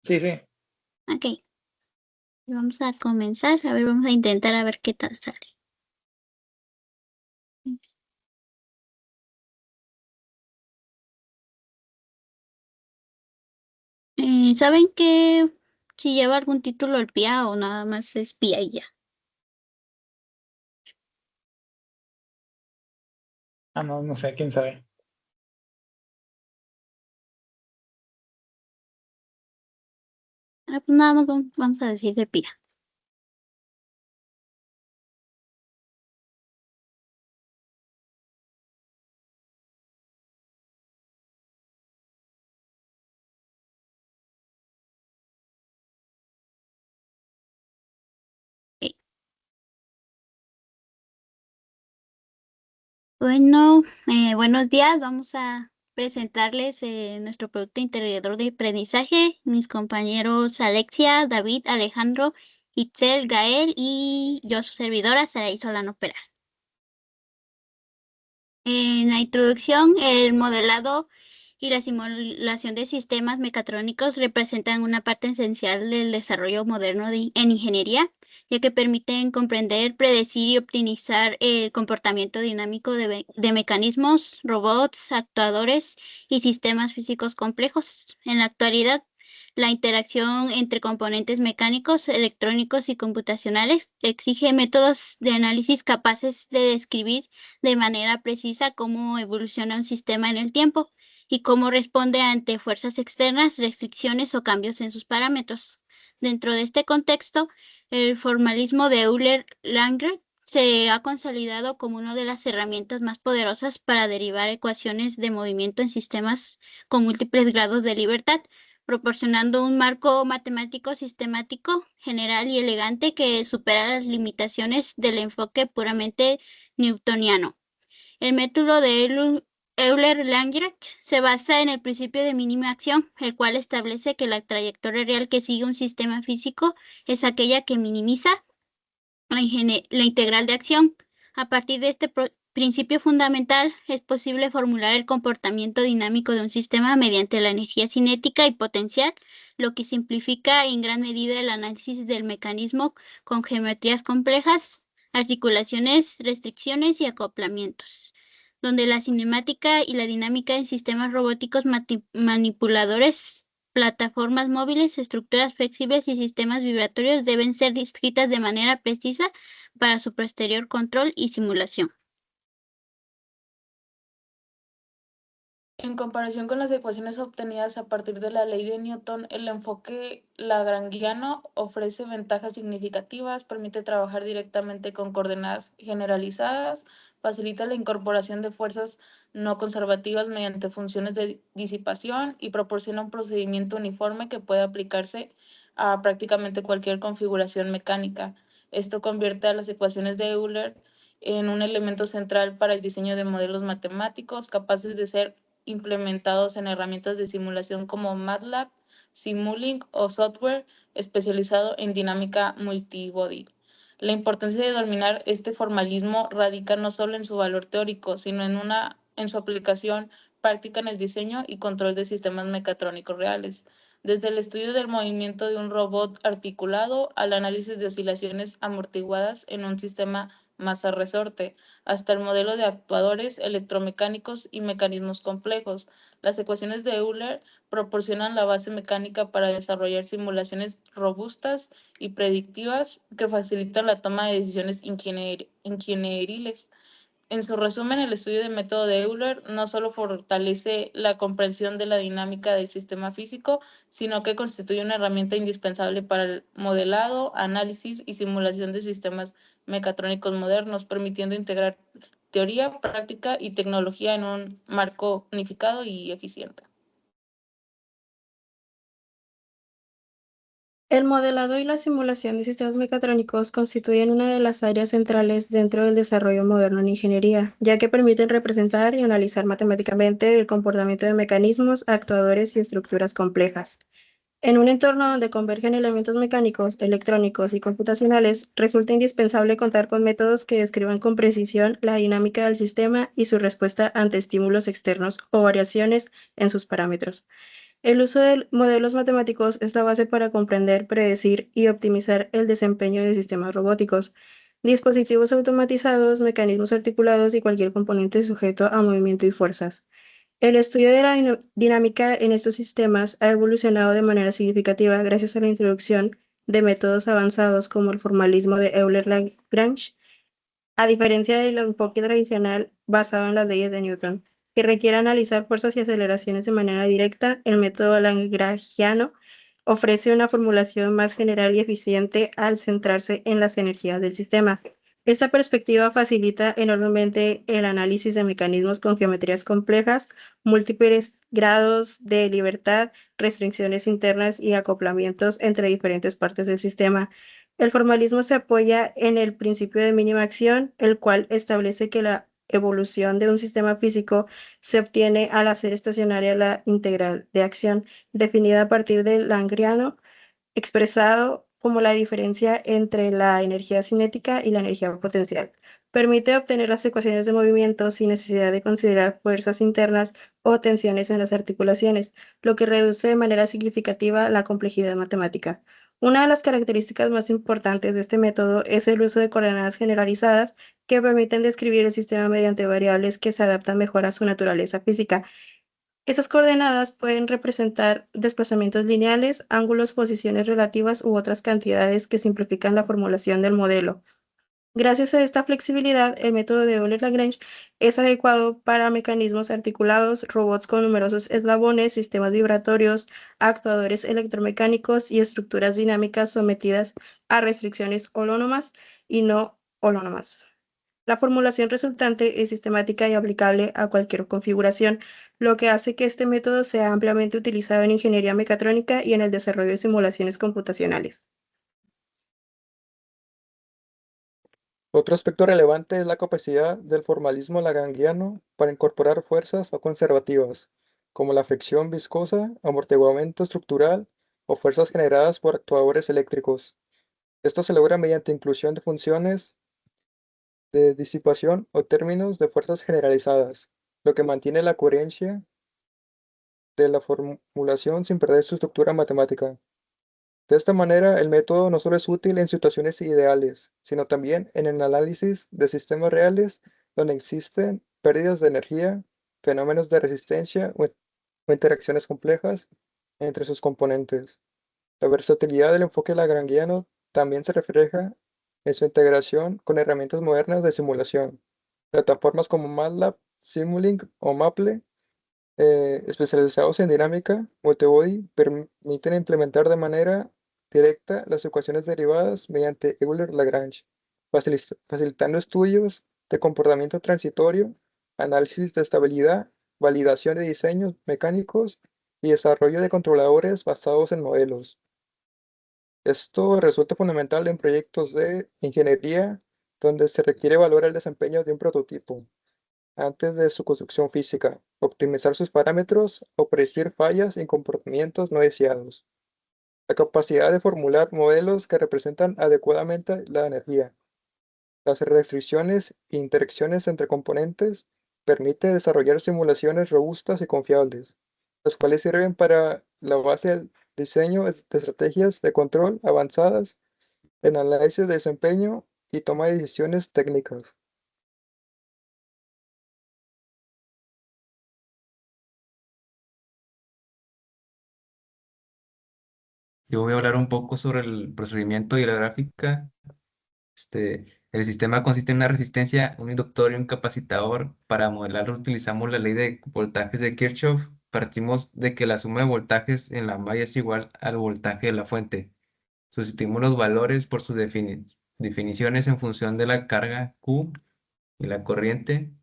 Sí, sí. Ok. Vamos a comenzar. A ver, vamos a intentar a ver qué tal sale. ¿Saben que si lleva algún título el PIA o nada más es PIA y ya? Ah, no, no sé, quién sabe. Ah, pues nada más vamos a decir de PIA. Ok. Bueno, buenos días. Vamos a presentarles nuestro producto integrador de aprendizaje. Mis compañeros Alexia, David, Alejandro, Itzel, Gael y yo, su servidora, Saraí Solano Pera. En la introducción, el modelado y la simulación de sistemas mecatrónicos representan una parte esencial del desarrollo moderno en ingeniería, ya que permiten comprender, predecir y optimizar el comportamiento dinámico de mecanismos, robots, actuadores y sistemas físicos complejos. En la actualidad, la interacción entre componentes mecánicos, electrónicos y computacionales exige métodos de análisis capaces de describir de manera precisa cómo evoluciona un sistema en el tiempo y cómo responde ante fuerzas externas, restricciones o cambios en sus parámetros. Dentro de este contexto, el formalismo de Euler-Langmuir se ha consolidado como una de las herramientas más poderosas para derivar ecuaciones de movimiento en sistemas con múltiples grados de libertad, proporcionando un marco matemático sistemático, general y elegante que supera las limitaciones del enfoque puramente newtoniano. El método de Euler-Langmuir se basa en el principio de mínima acción, el cual establece que la trayectoria real que sigue un sistema físico es aquella que minimiza la integral de acción. A partir de este principio fundamental, es posible formular el comportamiento dinámico de un sistema mediante la energía cinética y potencial, lo que simplifica en gran medida el análisis del mecanismo con geometrías complejas, articulaciones, restricciones y acoplamientos, donde la cinemática y la dinámica en sistemas robóticos manipuladores, plataformas móviles, estructuras flexibles y sistemas vibratorios deben ser descritas de manera precisa para su posterior control y simulación. En comparación con las ecuaciones obtenidas a partir de la ley de Newton, el enfoque lagrangiano ofrece ventajas significativas, permite trabajar directamente con coordenadas generalizadas, facilita la incorporación de fuerzas no conservativas mediante funciones de disipación y proporciona un procedimiento uniforme que puede aplicarse a prácticamente cualquier configuración mecánica. Esto convierte a las ecuaciones de Euler en un elemento central para el diseño de modelos matemáticos capaces de ser implementados en herramientas de simulación como MATLAB, Simulink o software especializado en dinámica multibody. La importancia de dominar este formalismo radica no solo en su valor teórico, sino en su aplicación práctica en el diseño y control de sistemas mecatrónicos reales. Desde el estudio del movimiento de un robot articulado al análisis de oscilaciones amortiguadas en un sistema masa-resorte, hasta el modelo de actuadores electromecánicos y mecanismos complejos. Las ecuaciones de Euler proporcionan la base mecánica para desarrollar simulaciones robustas y predictivas que facilitan la toma de decisiones ingenieriles. En su resumen, el estudio del método de Euler no solo fortalece la comprensión de la dinámica del sistema físico, sino que constituye una herramienta indispensable para el modelado, análisis y simulación de sistemas mecatrónicos modernos, permitiendo integrar teoría, práctica y tecnología en un marco unificado y eficiente. El modelado y la simulación de sistemas mecatrónicos constituyen una de las áreas centrales dentro del desarrollo moderno en ingeniería, ya que permiten representar y analizar matemáticamente el comportamiento de mecanismos, actuadores y estructuras complejas. En un entorno donde convergen elementos mecánicos, electrónicos y computacionales, resulta indispensable contar con métodos que describan con precisión la dinámica del sistema y su respuesta ante estímulos externos o variaciones en sus parámetros. El uso de modelos matemáticos es la base para comprender, predecir y optimizar el desempeño de sistemas robóticos, dispositivos automatizados, mecanismos articulados y cualquier componente sujeto a movimiento y fuerzas. El estudio de la dinámica en estos sistemas ha evolucionado de manera significativa gracias a la introducción de métodos avanzados como el formalismo de Euler-Lagrange, a diferencia del enfoque tradicional basado en las leyes de Newton, que requiere analizar fuerzas y aceleraciones de manera directa. El método lagrangiano ofrece una formulación más general y eficiente al centrarse en las energías del sistema. Esta perspectiva facilita enormemente el análisis de mecanismos con geometrías complejas, múltiples grados de libertad, restricciones internas y acoplamientos entre diferentes partes del sistema. El formalismo se apoya en el principio de mínima acción, el cual establece que la evolución de un sistema físico se obtiene al hacer estacionaria la integral de acción, definida a partir del Lagrangiano, expresado como la diferencia entre la energía cinética y la energía potencial. Permite obtener las ecuaciones de movimiento sin necesidad de considerar fuerzas internas o tensiones en las articulaciones, lo que reduce de manera significativa la complejidad matemática. Una de las características más importantes de este método es el uso de coordenadas generalizadas que permiten describir el sistema mediante variables que se adaptan mejor a su naturaleza física. Estas coordenadas pueden representar desplazamientos lineales, ángulos, posiciones relativas u otras cantidades que simplifican la formulación del modelo. Gracias a esta flexibilidad, el método de Euler-Lagrange es adecuado para mecanismos articulados, robots con numerosos eslabones, sistemas vibratorios, actuadores electromecánicos y estructuras dinámicas sometidas a restricciones holónomas y no holónomas. La formulación resultante es sistemática y aplicable a cualquier configuración, lo que hace que este método sea ampliamente utilizado en ingeniería mecatrónica y en el desarrollo de simulaciones computacionales. Otro aspecto relevante es la capacidad del formalismo lagrangiano para incorporar fuerzas no conservativas, como la fricción viscosa, amortiguamiento estructural o fuerzas generadas por actuadores eléctricos. Esto se logra mediante inclusión de funciones de disipación o términos de fuerzas generalizadas, lo que mantiene la coherencia de la formulación sin perder su estructura matemática. De esta manera, el método no solo es útil en situaciones ideales, sino también en el análisis de sistemas reales donde existen pérdidas de energía, fenómenos de resistencia o interacciones complejas entre sus componentes. La versatilidad del enfoque lagrangiano también se refleja en su integración con herramientas modernas de simulación. Plataformas como MATLAB, Simulink o Maple, especializados en dinámica multibody, permiten implementar de manera directa las ecuaciones derivadas mediante Euler-Lagrange, facilitando estudios de comportamiento transitorio, análisis de estabilidad, validación de diseños mecánicos y desarrollo de controladores basados en modelos. Esto resulta fundamental en proyectos de ingeniería donde se requiere evaluar el desempeño de un prototipo antes de su construcción física, optimizar sus parámetros o predecir fallas en comportamientos no deseados. La capacidad de formular modelos que representan adecuadamente la energía, las restricciones e interacciones entre componentes permite desarrollar simulaciones robustas y confiables, las cuales sirven para la base del diseño de estrategias de control avanzadas en análisis de desempeño y toma de decisiones técnicas. Yo voy a hablar un poco sobre el procedimiento y la gráfica. El sistema consiste en una resistencia, un inductor y un capacitor. Para modelarlo utilizamos la ley de voltajes de Kirchhoff. Partimos de que la suma de voltajes en la malla es igual al voltaje de la fuente. Sustituimos los valores por sus definiciones en función de la carga Q y la corriente.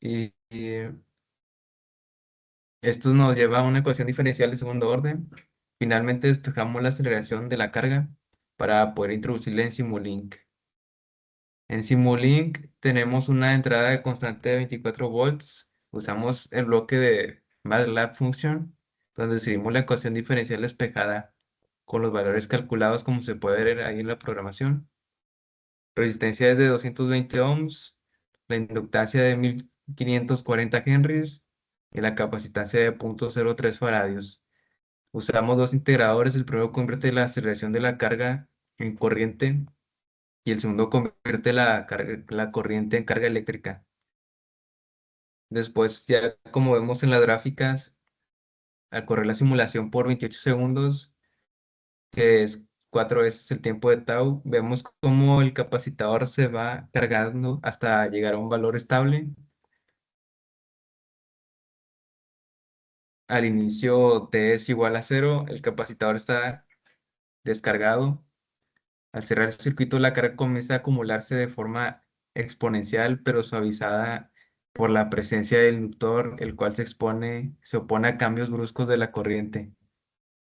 Y esto nos lleva a una ecuación diferencial de segundo orden. Finalmente despejamos la aceleración de la carga para poder introducirla en Simulink. En Simulink tenemos una entrada de constante de 24 volts. Usamos el bloque de MATLAB Function, donde escribimos la ecuación diferencial despejada con los valores calculados como se puede ver ahí en la programación. Resistencia es de 220 ohms. la inductancia de 1540 henries y la capacitancia de 0.03 faradios. Usamos dos integradores, el primero convierte la aceleración de la carga en corriente y el segundo convierte la corriente en carga eléctrica. Después, ya como vemos en las gráficas, al correr la simulación por 28 segundos, que es 4 veces el tiempo de tau, vemos cómo el capacitador se va cargando hasta llegar a un valor estable. Al inicio T es igual a 0, el capacitador está descargado. Al cerrar el circuito, la carga comienza a acumularse de forma exponencial, pero suavizada por la presencia del inductor, el cual se opone a cambios bruscos de la corriente.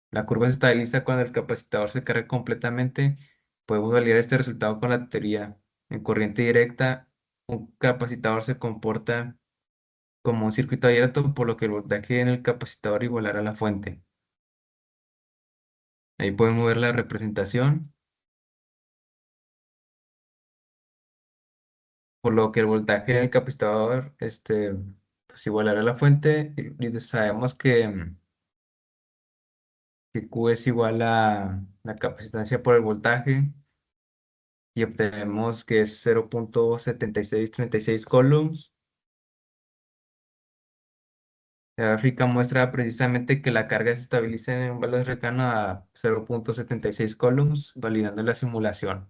La curva se estabiliza cuando el capacitador se carga completamente. Podemos validar este resultado con la teoría. En corriente directa, un capacitador se comporta como un circuito abierto, por lo que el voltaje en el capacitador igualará a la fuente. Ahí podemos ver la representación, por lo que el voltaje en el capacitador pues igualará a la fuente. Y sabemos que Q es igual a la capacitancia por el voltaje. Y obtenemos que es 0.7636 coulombs. La gráfica muestra precisamente que la carga se estabiliza en un valor cercano a 0.76 coulombs, validando la simulación.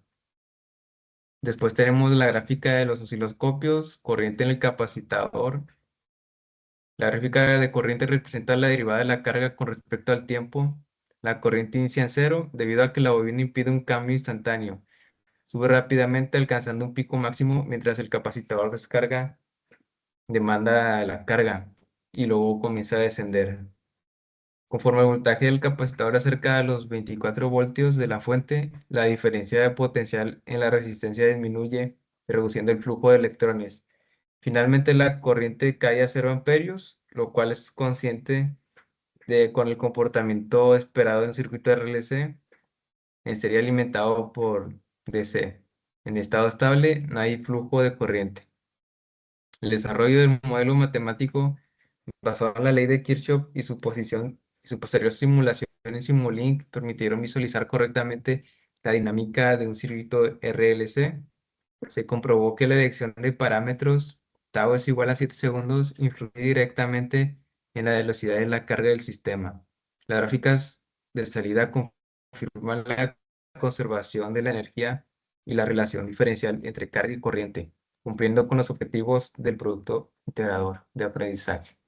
Después tenemos la gráfica de los osciloscopios, corriente en el capacitador. La gráfica de corriente representa la derivada de la carga con respecto al tiempo. La corriente inicia en cero debido a que la bobina impide un cambio instantáneo. Sube rápidamente alcanzando un pico máximo mientras el capacitador descarga, demanda la carga y luego comienza a descender. Conforme el voltaje del capacitador acerca a los 24 voltios de la fuente, la diferencia de potencial en la resistencia disminuye, reduciendo el flujo de electrones. Finalmente, la corriente cae a 0 amperios, lo cual es consciente con el comportamiento esperado en un circuito RLC, sería alimentado por DC. En estado estable, no hay flujo de corriente. El desarrollo del modelo matemático basado en la ley de Kirchhoff y su posterior simulación en Simulink permitieron visualizar correctamente la dinámica de un circuito RLC. Se comprobó que la elección de parámetros tau es igual a 7 segundos influye directamente en la velocidad de la carga del sistema. Las gráficas de salida confirman la conservación de la energía y la relación diferencial entre carga y corriente, cumpliendo con los objetivos del producto integrador de aprendizaje.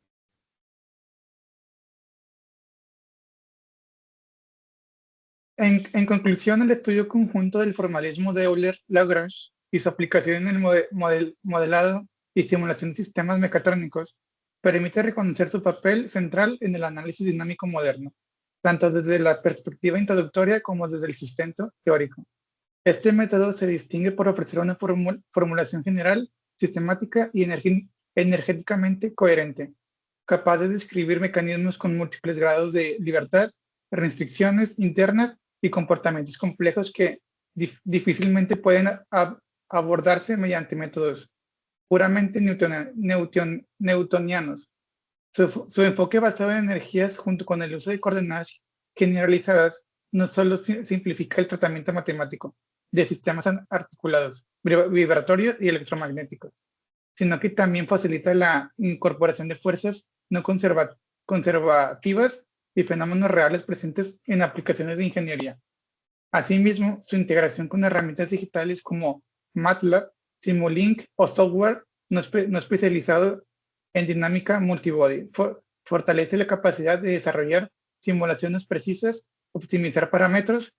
En conclusión, el estudio conjunto del formalismo de Euler-Lagrange y su aplicación en el modelado y simulación de sistemas mecatrónicos permite reconocer su papel central en el análisis dinámico moderno, tanto desde la perspectiva introductoria como desde el sustento teórico. Este método se distingue por ofrecer una formulación general, sistemática y energéticamente coherente, capaz de describir mecanismos con múltiples grados de libertad, restricciones internas y comportamientos complejos que difícilmente pueden abordarse mediante métodos puramente newtonianos. Su enfoque basado en energías junto con el uso de coordenadas generalizadas no solo simplifica el tratamiento matemático de sistemas articulados, vibratorios y electromagnéticos, sino que también facilita la incorporación de fuerzas no conservativas y fenómenos reales presentes en aplicaciones de ingeniería. Asimismo, su integración con herramientas digitales como MATLAB, Simulink o software no especializado en dinámica multibody fortalece la capacidad de desarrollar simulaciones precisas, optimizar parámetros,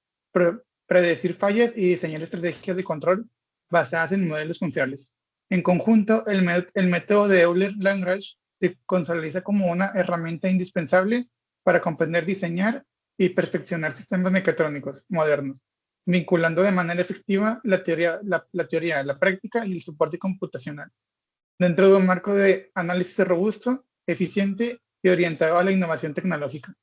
predecir fallas y diseñar estrategias de control basadas en modelos confiables. En conjunto, el método de Euler-Lagrange se consolida como una herramienta indispensable para comprender, diseñar y perfeccionar sistemas mecatrónicos modernos, vinculando de manera efectiva la teoría, la práctica y el soporte computacional, dentro de un marco de análisis robusto, eficiente y orientado a la innovación tecnológica.